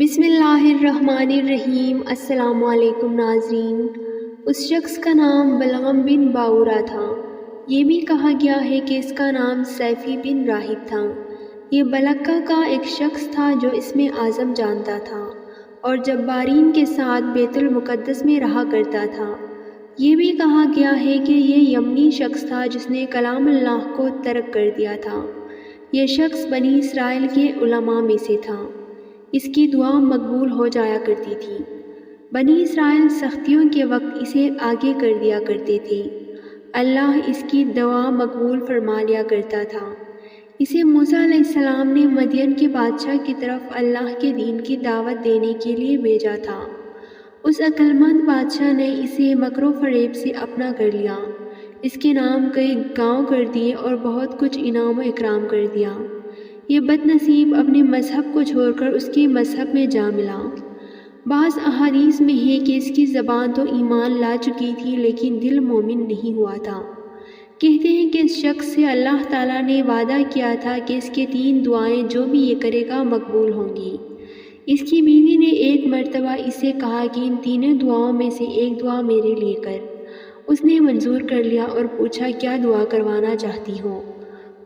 بسم اللہ الرحمن الرحیم۔ السلام علیکم ناظرین۔ اس شخص کا نام بلغم بن باورا تھا۔ یہ بھی کہا گیا ہے کہ اس کا نام سیفی بن راہب تھا۔ یہ بلکہ کا ایک شخص تھا جو اسم اعظم جانتا تھا اور جبارین کے ساتھ بیت المقدس میں رہا کرتا تھا۔ یہ بھی کہا گیا ہے کہ یہ یمنی شخص تھا جس نے کلام اللہ کو ترک کر دیا تھا۔ یہ شخص بنی اسرائیل کے علماء میں سے تھا۔ اس کی دعا مقبول ہو جایا کرتی تھی۔ بنی اسرائیل سختیوں کے وقت اسے آگے کر دیا کرتے تھے۔ اللہ اس کی دعا مقبول فرما لیا کرتا تھا۔ اسے موسیٰ علیہ السلام نے مدین کے بادشاہ کی طرف اللہ کے دین کی دعوت دینے کے لیے بھیجا تھا۔ اس عقل مند بادشاہ نے اسے مکر و فریب سے اپنا کر لیا۔ اس کے نام کئی گاؤں کر دیے اور بہت کچھ انعام و اکرام کر دیا۔ یہ بد نصیب اپنے مذہب کو چھوڑ کر اس کے مذہب میں جا ملا۔ بعض احادیث میں ہے کہ اس کی زبان تو ایمان لا چکی تھی لیکن دل مومن نہیں ہوا تھا۔ کہتے ہیں کہ اس شخص سے اللہ تعالیٰ نے وعدہ کیا تھا کہ اس کے 3 دعائیں جو بھی یہ کرے گا مقبول ہوں گی۔ اس کی بیوی نے ایک مرتبہ اسے کہا کہ ان 3 دعاؤں میں سے ایک دعا میرے لیے کر۔ اس نے منظور کر لیا اور پوچھا کیا دعا کروانا چاہتی ہو؟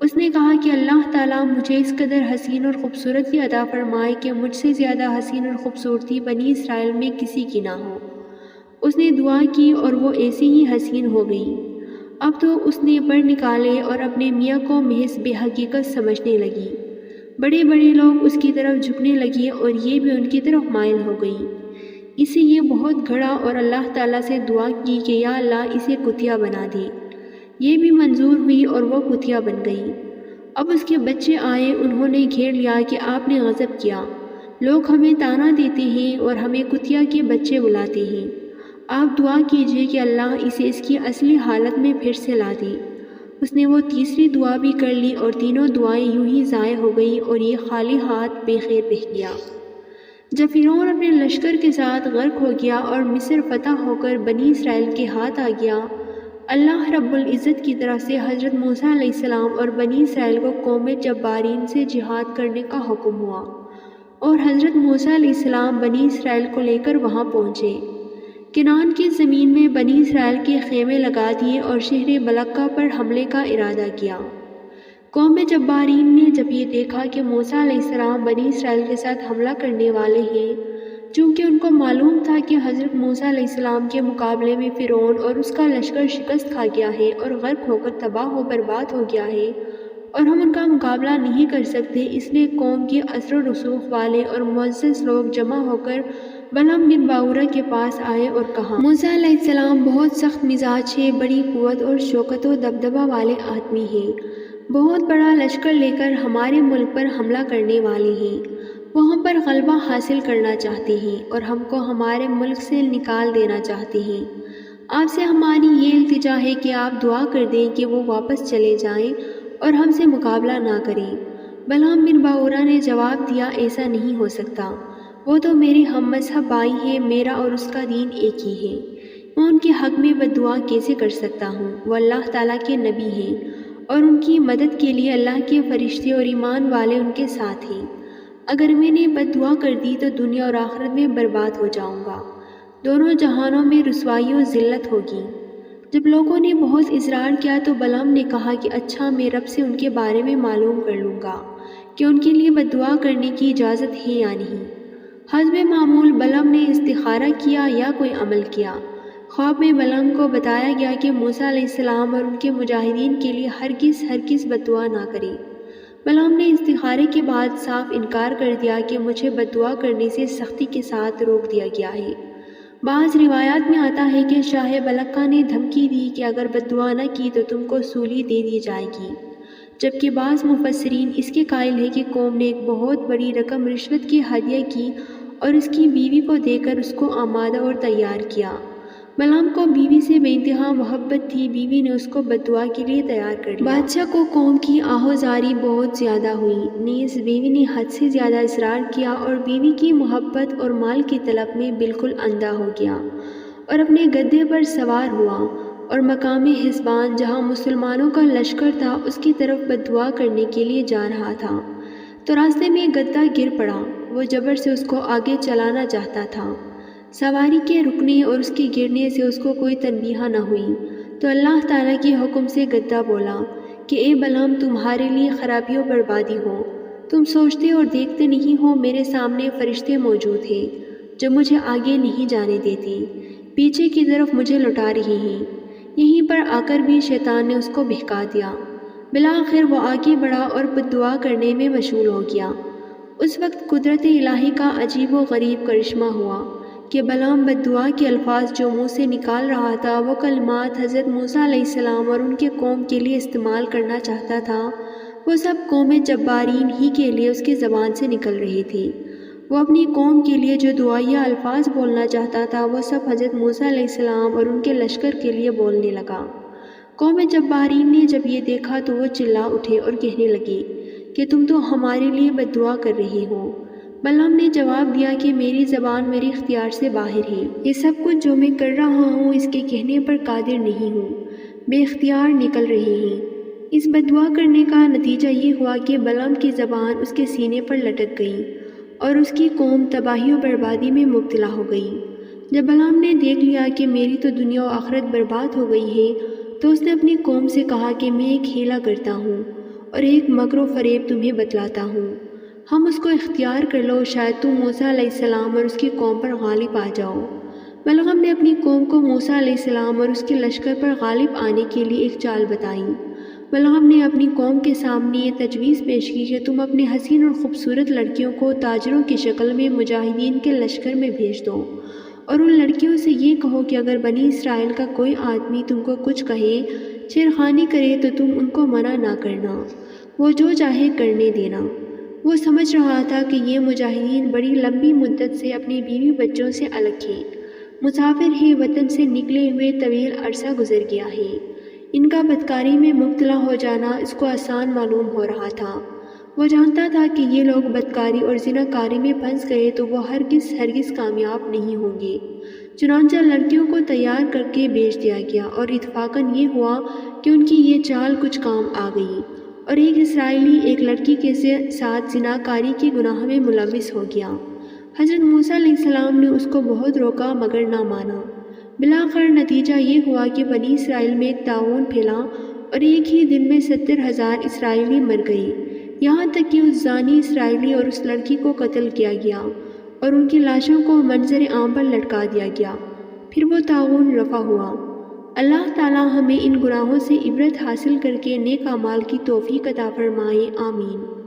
اس نے کہا کہ اللہ تعالیٰ مجھے اس قدر حسین اور خوبصورتی عطا فرمائے کہ مجھ سے زیادہ حسین اور خوبصورتی بنی اسرائیل میں کسی کی نہ ہو۔ اس نے دعا کی اور وہ ایسی ہی حسین ہو گئی۔ اب تو اس نے پر نکالے اور اپنے میاں کو محض بے حقیقت سمجھنے لگی۔ بڑے بڑے لوگ اس کی طرف جھکنے لگے اور یہ بھی ان کی طرف مائل ہو گئی۔ اسے یہ بہت گھڑا اور اللہ تعالیٰ سے دعا کی کہ یا اللہ اسے کتیا بنا دے۔ یہ بھی منظور ہوئی اور وہ کتیا بن گئی۔ اب اس کے بچے آئے، انہوں نے گھیر لیا کہ آپ نے غضب کیا۔ لوگ ہمیں طعنہ دیتے ہیں اور ہمیں کتیا کے بچے بلاتے ہیں۔ آپ دعا کیجئے کہ اللہ اسے اس کی اصلی حالت میں پھر سے لا دے۔ اس نے وہ تیسری دعا بھی کر لی اور تینوں دعائیں یوں ہی ضائع ہو گئیں اور یہ خالی ہاتھ بے خیر رہ گیا۔ جب فرعون اپنے لشکر کے ساتھ غرق ہو گیا اور مصر فتح ہو کر بنی اسرائیل کے ہاتھ آ گیا، اللہ رب العزت کی طرف سے حضرت موسیٰ علیہ السلام اور بنی اسرائیل کو قوم جبارین سے جہاد کرنے کا حکم ہوا اور حضرت موسیٰ علیہ السلام بنی اسرائیل کو لے کر وہاں پہنچے۔ کنعان کی زمین میں بنی اسرائیل کے خیمے لگا دیے اور شہر بلقہ پر حملے کا ارادہ کیا۔ قوم جبارین نے جب یہ دیکھا کہ موسیٰ علیہ السلام بنی اسرائیل کے ساتھ حملہ کرنے والے ہیں، چونکہ ان کو معلوم تھا کہ حضرت موسیٰ علیہ السلام کے مقابلے میں فرعون اور اس کا لشکر شکست کھا گیا ہے اور غرق ہو کر تباہ و برباد ہو گیا ہے اور ہم ان کا مقابلہ نہیں کر سکتے، اس لیے قوم کے اثر و رسوخ والے اور معزز لوگ جمع ہو کر بلغم بن باورا کے پاس آئے اور کہا موسیٰ علیہ السلام بہت سخت مزاج ہے، بڑی قوت اور شوکت و دبدبہ والے آدمی ہیں، بہت بڑا لشکر لے کر ہمارے ملک پر حملہ کرنے والے ہیں، وہ ہم پر غلبہ حاصل کرنا چاہتے ہیں اور ہم کو ہمارے ملک سے نکال دینا چاہتے ہیں۔ آپ سے ہماری یہ التجا ہے کہ آپ دعا کر دیں کہ وہ واپس چلے جائیں اور ہم سے مقابلہ نہ کریں۔ بلغم بن باورا نے جواب دیا ایسا نہیں ہو سکتا، وہ تو میرے ہم مذہب بھائی ہیں، میرا اور اس کا دین ایک ہی ہے، میں ان کے حق میں بد دعا کیسے کر سکتا ہوں؟ وہ اللہ تعالیٰ کے نبی ہیں اور ان کی مدد کے لیے اللہ کے فرشتے اور ایمان والے ان کے ساتھ ہیں۔ اگر میں نے بد دعا کر دی تو دنیا اور آخرت میں برباد ہو جاؤں گا، دونوں جہانوں میں رسوائی و ذلت ہوگی۔ جب لوگوں نے بہت اصرار کیا تو بلعم نے کہا کہ اچھا میں رب سے ان کے بارے میں معلوم کر لوں گا کہ ان کے لیے بد دعا کرنے کی اجازت ہے یا نہیں۔ حسب معمول بلعم نے استخارہ کیا یا کوئی عمل کیا۔ خواب میں بلعم کو بتایا گیا کہ موسیٰ علیہ السلام اور ان کے مجاہدین کے لیے ہرگز بد دعا نہ کرے۔ بلعم نے استخارے کے بعد صاف انکار کر دیا کہ مجھے بد دعا کرنے سے سختی کے ساتھ روک دیا گیا ہے۔ بعض روایات میں آتا ہے کہ شاہ بلقہ نے دھمکی دی کہ اگر بد دعا نہ کی تو تم کو سولی دے دی جائے گی، جبکہ بعض مفسرین اس کے قائل ہیں کہ قوم نے ایک بہت بڑی رقم رشوت کی ہدیہ کی اور اس کی بیوی کو دے کر اس کو آمادہ اور تیار کیا۔ بلعم کو بیوی سے بے انتہا محبت تھی، بیوی نے اس کو بد دعا کے لیے تیار کر لیا۔ بادشاہ کو قوم کی آہوزاری بہت زیادہ ہوئی، نیز بیوی نے حد سے زیادہ اصرار کیا اور بیوی کی محبت اور مال کی طلب میں بالکل اندھا ہو گیا اور اپنے گدھے پر سوار ہوا اور مقام حسبان جہاں مسلمانوں کا لشکر تھا اس کی طرف بد دعا کرنے کے لیے جا رہا تھا تو راستے میں گدھا گر پڑا، وہ جبر سے اس کو آگے چلانا چاہتا تھا۔ سواری کے رکنے اور اس کے گرنے سے اس کو کوئی تنبیہ نہ ہوئی تو اللہ تعالیٰ کے حکم سے گدھا بولا کہ اے بلعام، تمہارے لیے خرابی و بربادی ہو، تم سوچتے اور دیکھتے نہیں ہو میرے سامنے فرشتے موجود ہیں جو مجھے آگے نہیں جانے دیتے، پیچھے کی طرف مجھے لوٹا رہے ہیں۔ یہیں پر آ کر بھی شیطان نے اس کو بہکا دیا۔ بالآخر وہ آگے بڑھا اور بد دعا کرنے میں مشغول ہو گیا۔ اس وقت قدرت الہی کا عجیب و غریب کرشمہ ہوا کہ بلعام بد دعا کے الفاظ جو منہ سے نکال رہا تھا وہ کلمات حضرت موسیٰ علیہ السلام اور ان کے قوم کے لیے استعمال کرنا چاہتا تھا، وہ سب قوم جبارین ہی کے لیے اس کی زبان سے نکل رہے تھے۔ وہ اپنی قوم کے لیے جو دعائیہ الفاظ بولنا چاہتا تھا وہ سب حضرت موسیٰ علیہ السلام اور ان کے لشکر کے لیے بولنے لگا۔ قوم جبارین نے جب یہ دیکھا تو وہ چلا اٹھے اور کہنے لگے کہ تم تو ہمارے لیے بد دعا کر رہے ہو۔ بلعام نے جواب دیا کہ میری زبان میرے اختیار سے باہر ہے، یہ سب کچھ جو میں کر رہا ہوں اس کے کہنے پر قادر نہیں ہوں، بے اختیار نکل رہے ہیں۔ اس بد دعا کرنے کا نتیجہ یہ ہوا کہ بلعام کی زبان اس کے سینے پر لٹک گئی اور اس کی قوم تباہی و بربادی میں مبتلا ہو گئی۔ جب بلعام نے دیکھ لیا کہ میری تو دنیا و آخرت برباد ہو گئی ہے تو اس نے اپنی قوم سے کہا کہ میں ایک ہیلا کرتا ہوں اور ایک مکر و فریب تمہیں بتلاتا ہوں، ہم اس کو اختیار کر لو، شاید تم موسیٰ علیہ السلام اور اس کی قوم پر غالب آ جاؤ۔ بلعام نے اپنی قوم کو موسیٰ علیہ السلام اور اس کے لشکر پر غالب آنے کے لیے ایک چال بتائی۔ بلعام نے اپنی قوم کے سامنے یہ تجویز پیش کی کہ تم اپنے حسین اور خوبصورت لڑکیوں کو تاجروں کی شکل میں مجاہدین کے لشکر میں بھیج دو اور ان لڑکیوں سے یہ کہو کہ اگر بنی اسرائیل کا کوئی آدمی تم کو کچھ کہے، چھیڑخانی کرے تو تم ان کو منع نہ کرنا، وہ جو چاہے کرنے دینا۔ وہ سمجھ رہا تھا کہ یہ مجاہدین بڑی لمبی مدت سے اپنی بیوی بچوں سے الگ ہیں، مسافر ہیں، وطن سے نکلے ہوئے طویل عرصہ گزر گیا ہے، ان کا بدکاری میں مبتلا ہو جانا اس کو آسان معلوم ہو رہا تھا۔ وہ جانتا تھا کہ یہ لوگ بدکاری اور زناکاری میں پھنس گئے تو وہ ہرگز کامیاب نہیں ہوں گے۔ چنانچہ لڑکیوں کو تیار کر کے بھیج دیا گیا اور اتفاقاً یہ ہوا کہ ان کی یہ چال کچھ کام آ گئی اور ایک اسرائیلی ایک لڑکی کے ساتھ زناکاری کے گناہ میں ملوث ہو گیا۔ حضرت موسیٰ علیہ السلام نے اس کو بہت روکا مگر نہ مانا۔ بالآخر نتیجہ یہ ہوا کہ بنی اسرائیل میں ایک طاعون پھیلا اور ایک ہی دن میں 70,000 اسرائیلی مر گئے، یہاں تک کہ اس زانی اسرائیلی اور اس لڑکی کو قتل کیا گیا اور ان کی لاشوں کو منظر عام پر لٹکا دیا گیا۔ پھر وہ طاعون رفع ہوا۔ اللہ تعالی ہمیں ان گناہوں سے عبرت حاصل کر کے نیک اعمال کی توفیق عطا فرمائے، آمین۔